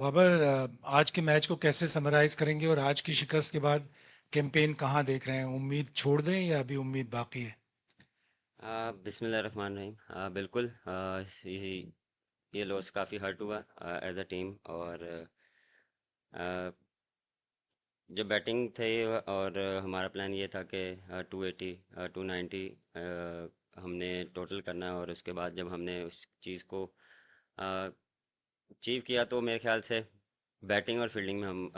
बाबर, आज के मैच को कैसे समराइज करेंगे और आज की शिकस्त के बाद कैंपेन कहाँ देख रहे हैं? उम्मीद छोड़ दें या अभी उम्मीद बाकी है? बिस्मिल्लाहिर्रहमानिर्रहीम। बिल्कुल, ये लॉस काफ़ी हर्ट हुआ एज अ टीम। और अ, जब बैटिंग थे और हमारा प्लान ये था कि 280 290 हमने टोटल करना है। और उसके बाद जब हमने उस चीज़ को अचीव किया तो मेरे ख्याल से बैटिंग और फील्डिंग में हम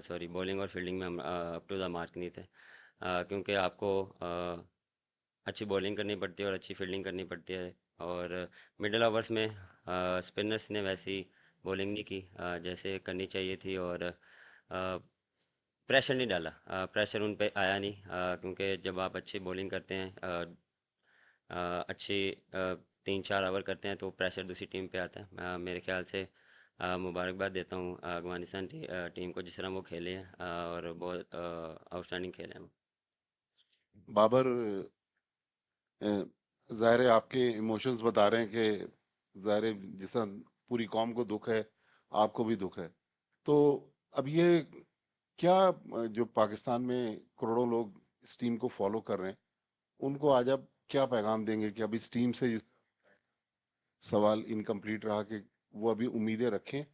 सॉरी बॉलिंग और फील्डिंग में हम अप टू द मार्क नहीं थे। क्योंकि आपको अच्छी बॉलिंग करनी पड़ती है और अच्छी फील्डिंग करनी पड़ती है। और मिडिल ओवर्स में स्पिनर्स ने वैसी बॉलिंग नहीं की जैसे करनी चाहिए थी। और प्रेशर नहीं डाला, प्रेशर उन पे आया नहीं। क्योंकि जब आप अच्छी बॉलिंग करते हैं, अच्छी 3-4 ओवर करते हैं तो प्रेशर दूसरी टीम पे आता है। मेरे ख्याल से मुबारकबाद देता हूँ अफगानिस्तान टीम को जिस तरह वो खेले हैं, और बहुत आउटस्टैंडिंग खेले हैं वो। बाबर, ज़ाहिर है आपके इमोशंस बता रहे हैं कि ज़ाहिर है जिस पूरी कौम को दुख है, आपको भी दुख है। तो अब ये क्या, जो पाकिस्तान में करोड़ों लोग इस टीम को फॉलो कर रहे हैं, उनको आज आप क्या पैगाम देंगे कि अब इस टीम से सवाल इनकम्प्लीट रहा कि वो अभी उम्मीदें रखें,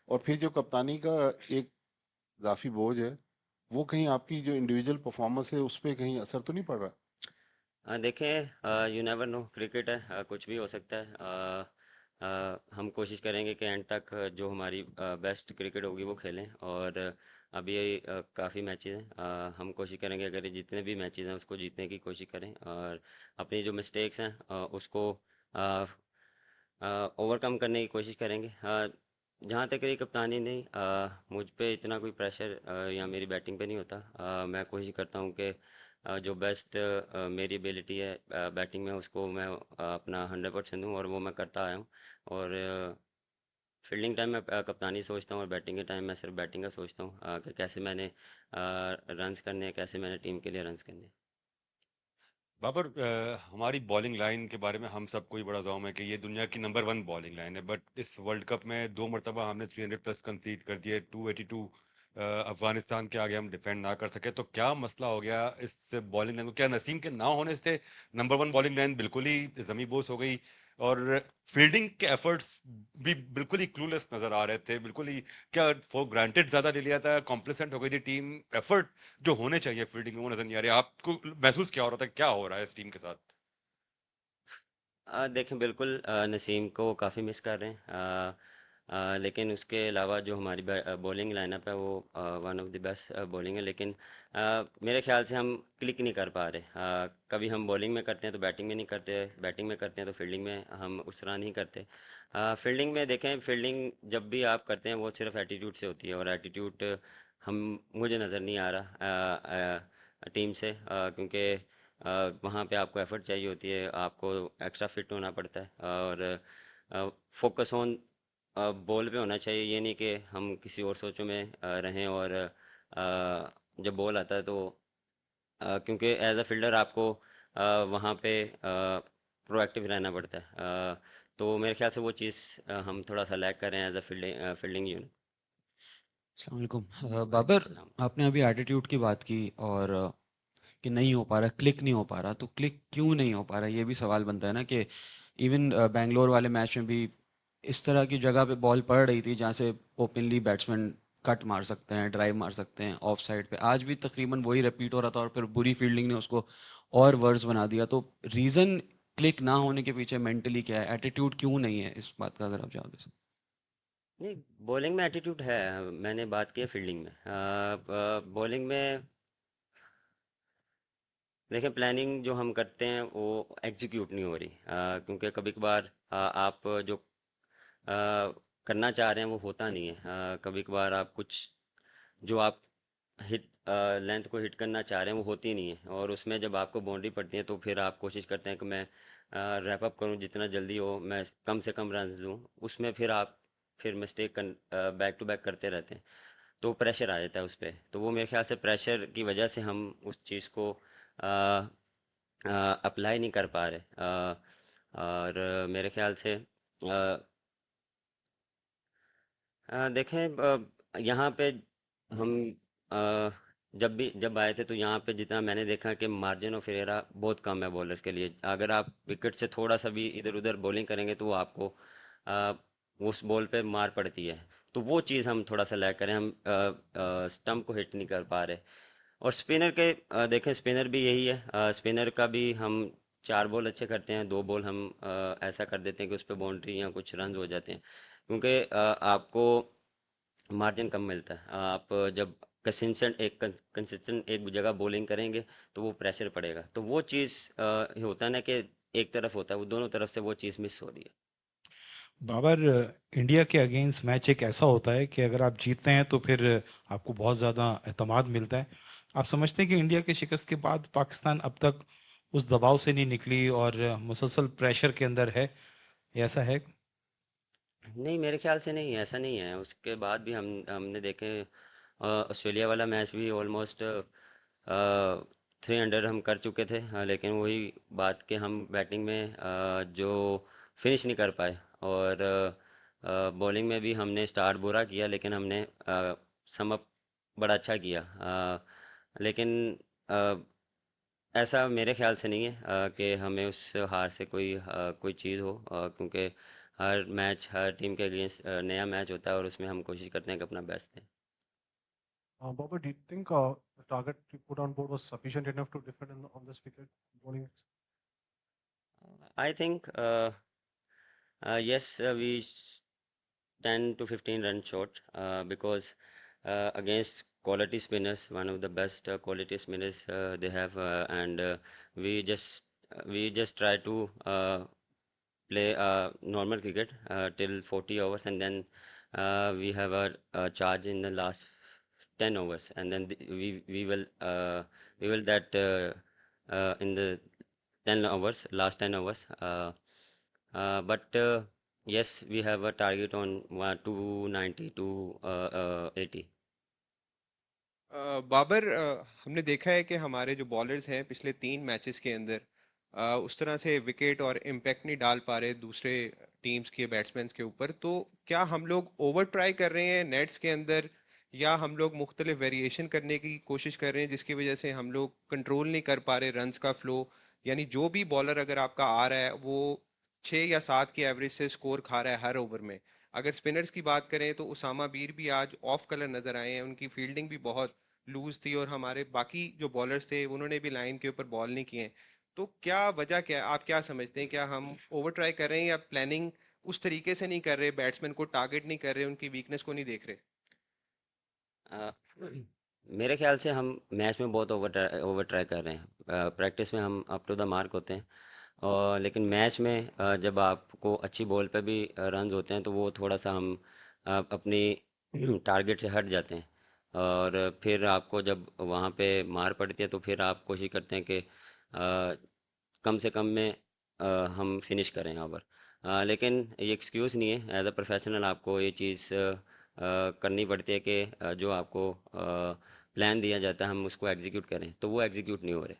और फिर जो कप्तानी का एक इजाफी बोझ है, वो कहीं आपकी जो इंडिविजुअल परफॉर्मेंस है उस पर कहीं असर तो नहीं पड़ रहा? देखें, यू नेवर नो, क्रिकेट है, कुछ भी हो सकता है। हम कोशिश करेंगे कि एंड तक जो हमारी बेस्ट क्रिकेट होगी वो खेलें। और अभी काफ़ी मैचेस हैं, हम कोशिश करेंगे अगर ये जितने भी मैचेस हैं उसको जीतने की कोशिश करें। और अपनी जो मिस्टेक्स हैं उसको ओवरकम करने की कोशिश करेंगे। जहाँ तक रही कप्तानी, नहीं, मुझ पे इतना कोई प्रेशर या मेरी बैटिंग पे नहीं होता। मैं कोशिश करता हूँ कि जो बेस्ट मेरी एबिलिटी है बैटिंग में उसको मैं अपना 100% दूँ, और वो मैं करता आया हूँ। और फील्डिंग टाइम में कप्तानी सोचता हूँ, और बैटिंग के टाइम मैं सिर्फ बैटिंग का सोचता हूँ कि कैसे मैंने रन्स करने हैं, कैसे मैंने टीम के लिए रन्स करने हैं। बाबर, हमारी बॉलिंग लाइन के बारे में हम सबको ही बड़ा जौम है कि ये दुनिया की नंबर वन बॉलिंग लाइन है। बट इस वर्ल्ड कप में दो मरतबा हमने 300 प्लस कंसीड कर दिए, 282 अफगानिस्तान के आगे हम डिफेंड ना कर सके। तो क्या मसला हो गया इस बॉलिंग लाइन को? क्या नसीम के ना होने से नंबर वन बॉलिंग लाइन बिल्कुल ही जमी बोस हो गई? और फील्डिंग के एफर्ट्स भी बिल्कुल ही क्लूलेस नजर आ रहे थे, बिल्कुल ही क्या फॉर ग्रांटेड ज्यादा ले लिया था, कॉम्प्लेसेंट हो गई थी टीम। एफर्ट जो होने चाहिए फील्डिंग में वो नजर नहीं आ रहे। आपको महसूस क्या हो रहा था, क्या हो रहा है इस टीम के साथ? देखें, बिल्कुल नसीम को काफ़ी मिस कर रहे हैं। लेकिन उसके अलावा जो हमारी बॉलिंग लाइनअप है वो one of the best bowling है। लेकिन मेरे ख्याल से हम क्लिक नहीं कर पा रहे। कभी हम बॉलिंग में करते हैं तो बैटिंग में नहीं करते, बैटिंग में करते हैं तो फील्डिंग में हम उस तरह नहीं करते। फील्डिंग में देखें, फील्डिंग जब भी आप करते हैं वो सिर्फ एटीट्यूड से होती है, और एटीट्यूड हम मुझे नज़र नहीं आ रहा टीम से। क्योंकि वहाँ पे आपको एफर्ट चाहिए होती है, आपको एक्स्ट्रा फिट होना पड़ता है। और फोकस ऑन बॉल पे होना चाहिए। ये नहीं कि हम किसी और सोचों में रहें। और जब बॉल आता है तो क्योंकि एज अ फील्डर आपको वहाँ पे प्रोएक्टिव रहना पड़ता है। तो मेरे ख्याल से वो चीज़ हम थोड़ा सा लैक कर रहे हैं एज अ फील्डिंग यूनिट। अस्सलाम वालेकुम। वालेकुम बाबर, अस्सलाम। आपने अभी एटीट्यूड की बात की और कि नहीं हो पा रहा, क्लिक नहीं हो पा रहा, तो क्लिक क्यों नहीं हो पा रहा ये भी सवाल बनता है ना कि इवन बैंगलोर वाले मैच में भी इस तरह की जगह पे बॉल पड़ रही थी जहाँ से ओपनली बैट्समैन कट मार सकते हैं, ड्राइव मार सकते हैं ऑफ साइड पे, आज भी तकरीबन वही रिपीट हो रहा था और फिर बुरी फील्डिंग ने उसको और वर्स बना दिया। तो रीज़न क्लिक ना होने के पीछे मेंटली क्या है, एटीट्यूड क्यों नहीं है, इस बात का अगर आप जवाब दे नहीं, बॉलिंग में एटीट्यूड है। मैंने बात की है फील्डिंग में। बॉलिंग में देखें, प्लानिंग जो हम करते हैं वो एग्जीक्यूट नहीं हो रही। क्योंकि कभी कभार आप जो करना चाह रहे हैं वो होता नहीं है। कभी कभार आप कुछ जो आप हिट लेंथ को हिट करना चाह रहे हैं वो होती नहीं है, और उसमें जब आपको बाउंड्री पड़ती है तो फिर आप कोशिश करते हैं कि मैं रैप अप करूं जितना जल्दी हो, मैं कम से कम रन दूं। उसमें फिर आप फिर मिस्टेक बैक टू बैक करते रहते हैं, तो प्रेशर आ जाता है उस पर। तो वो मेरे ख्याल से प्रेशर की वजह से हम उस चीज़ को अप्लाई नहीं कर पा रहे। और मेरे ख्याल से देखें यहाँ पे हम अ, जब आए थे तो यहाँ पे जितना मैंने देखा कि मार्जिन ऑफ एरर बहुत कम है बॉलर्स के लिए। अगर आप विकेट से थोड़ा सा भी इधर उधर बॉलिंग करेंगे तो वो आपको अ, उस बॉल पे मार पड़ती है। तो वो चीज़ हम थोड़ा सा लैग करें, हम स्टम्प को हिट नहीं कर पा रहे। और स्पिनर के देखें स्पिनर भी यही है, स्पिनर का भी हम 4 बॉल अच्छे करते हैं, 2 बॉल हम ऐसा कर देते हैं कि उस पर बाउंड्री या कुछ रन हो जाते हैं। क्योंकि आपको मार्जिन कम मिलता है। आप जब कंसिस्टेंट एक जगह बॉलिंग करेंगे तो वो प्रेशर पड़ेगा। तो वो चीज़ होता है ना कि एक तरफ होता है, वो दोनों तरफ से वो चीज़ मिस हो रही है। बाबर, इंडिया के अगेंस्ट मैच एक ऐसा होता है कि अगर आप जीतते हैं तो फिर आपको बहुत ज़्यादा एतमाद मिलता है। आप समझते हैं कि इंडिया के शिकस्त के बाद पाकिस्तान अब तक उस दबाव से नहीं निकली और मुसलसल प्रेशर के अंदर है, ये ऐसा है? नहीं, मेरे ख्याल से नहीं, ऐसा नहीं है। उसके बाद भी हमने देखे ऑस्ट्रेलिया वाला मैच भी ऑलमोस्ट 300 हम कर चुके थे। लेकिन वही बात कि हम बैटिंग में जो फिनिश नहीं कर पाए, और बॉलिंग में भी हमने स्टार्ट बुरा किया लेकिन हमने सम अप बड़ा अच्छा किया। लेकिन अ, ऐसा मेरे ख्याल से नहीं है कि हमें उस हार से कोई चीज़ हो, क्योंकि हर मैच हर टीम के अगेंस्ट नया मैच होता है और उसमें हम कोशिश करते हैं कि अपना बेस्ट दें। Baba, do you think the target you put on board was sufficient enough to defend on this wicket bowling? I think yes, we 10 to 15 run short, because against quality spinners, one of the best quality spinners they have, and we just try to play normal cricket till 40 overs, and then we have a charge in the last 10 overs, and then we will that in the 10 overs, last 10 overs. But yes, we have a target on 290 to 80. Babar, हमने देखा है कि हमारे जो bowlers हैं पिछले 3 matches के अंदर उस तरह से विकेट और इम्पैक्ट नहीं डाल पा रहे दूसरे टीम्स के बैट्समैन के ऊपर। तो क्या हम लोग ओवर ट्राई कर रहे हैं नेट्स के अंदर, या हम लोग मुख्तलिफ वेरिएशन करने की कोशिश कर रहे हैं जिसकी वजह से हम लोग कंट्रोल नहीं कर पा रहे रन्स का फ्लो? यानी जो भी बॉलर अगर आपका आ रहा है वो 6 या 7 की एवरेज से स्कोर खा रहा है हर ओवर में। अगर स्पिनर्स की बात करें तो उसामा बीर भी आज ऑफ कलर नजर आए हैं, उनकी फील्डिंग भी बहुत लूज थी, और हमारे बाकी जो बॉलर्स थे उन्होंने भी लाइन के ऊपर बॉल नहीं किए। तो क्या वजह क्या है, आप क्या समझते हैं? क्या हम ओवर ट्राई कर रहे हैं, या प्लानिंग उस तरीके से नहीं कर रहे, बैट्समैन को टारगेट नहीं कर रहे, उनकी वीकनेस को नहीं देख रहे? अ, मेरे ख्याल से हम मैच में बहुत ओवर ट्राई कर रहे हैं। प्रैक्टिस में हम अप टू द मार्क होते हैं, और लेकिन मैच में जब आपको अच्छी बॉल पे भी रन होते हैं तो वो थोड़ा सा हम अपनी टारगेट से हट जाते हैं। और फिर आपको जब वहाँ पे मार पड़ती है तो फिर आप कोशिश करते हैं कि कम से कम में हम फिनिश करें ओवर। लेकिन ये एक्सक्यूज़ नहीं है, एज अ प्रोफेशनल आपको ये चीज़ करनी पड़ती है कि जो आपको प्लान दिया जाता है हम उसको एग्जीक्यूट करें, तो वो एग्जीक्यूट नहीं हो रहे।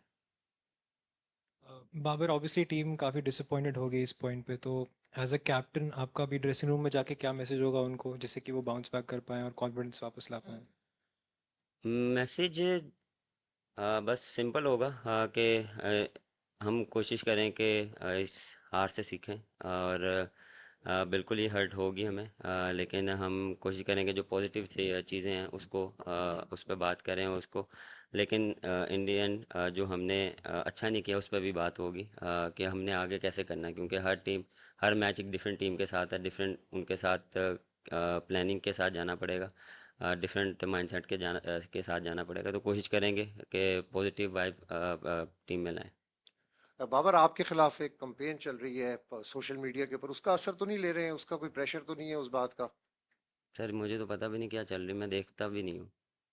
बाबर, ऑब्वियसली टीम काफ़ी डिसअपॉइंटेड हो गई इस पॉइंट पे, तो एज अ कैप्टन आपका भी ड्रेसिंग रूम में जाके क्या मैसेज होगा उनको, जिससे कि वो बाउंस बैक कर पाएँ और कॉन्फिडेंस वापस ला पाएँ? मैसेज बस सिंपल होगा कि हम कोशिश करें कि इस हार से सीखें, और बिल्कुल ये हर्ट होगी हमें, लेकिन हम कोशिश करेंगे जो पॉजिटिव चीज़ें हैं उसको उस पर बात करें उसको। लेकिन इंडियन जो हमने अच्छा नहीं किया उस पर भी बात होगी कि हमने आगे कैसे करना है, क्योंकि हर मैच एक डिफरेंट टीम के साथ है, डिफरेंट उनके साथ प्लानिंग के साथ जाना पड़ेगा, डिफरेंट माइंडसेट के साथ जाना पड़ेगा। तो कोशिश करेंगे कि पॉजिटिव वाइब टीम में लाएं। बाबर, आपके खिलाफ एक कंपेन चल रही है सोशल मीडिया के ऊपर, उसका असर तो नहीं ले रहे हैं? उसका कोई प्रेशर तो नहीं है उस बात का? सर मुझे तो पता भी नहीं क्या चल रही, मैं देखता भी नहीं हूँ।